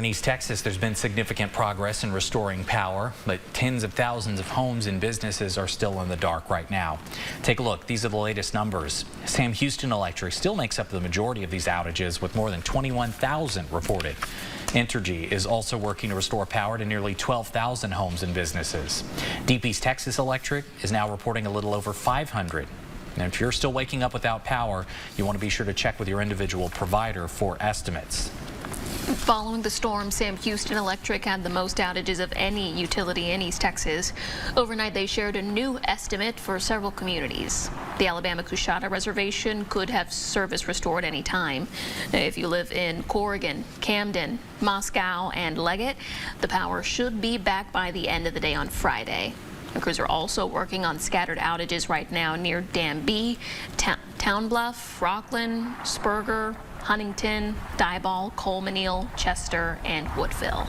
In East Texas, there's been significant progress in restoring power, but tens of thousands of homes and businesses are still in the dark right now. Take a look. These are the latest numbers. Sam Houston Electric still makes up the majority of these outages, with more than 21,000 reported. Entergy is also working to restore power to nearly 12,000 homes and businesses. Deep East Texas Electric is now reporting a little over 500. And if you're still waking up without power, you want to be sure to check with your individual provider for estimates. Following the storm, Sam Houston Electric had the most outages of any utility in East Texas. Overnight, they shared a new estimate for several communities. The Alabama Coushatta Reservation could have service restored any time. If you live in Corrigan, Camden, Moscow, and Leggett, the power should be back by the end of the day on Friday. The crews are also working on scattered outages right now near Dam B, Town Bluff, Rockland, Spurger, Huntington, Diboll, Colemanile, Chester, and Woodville.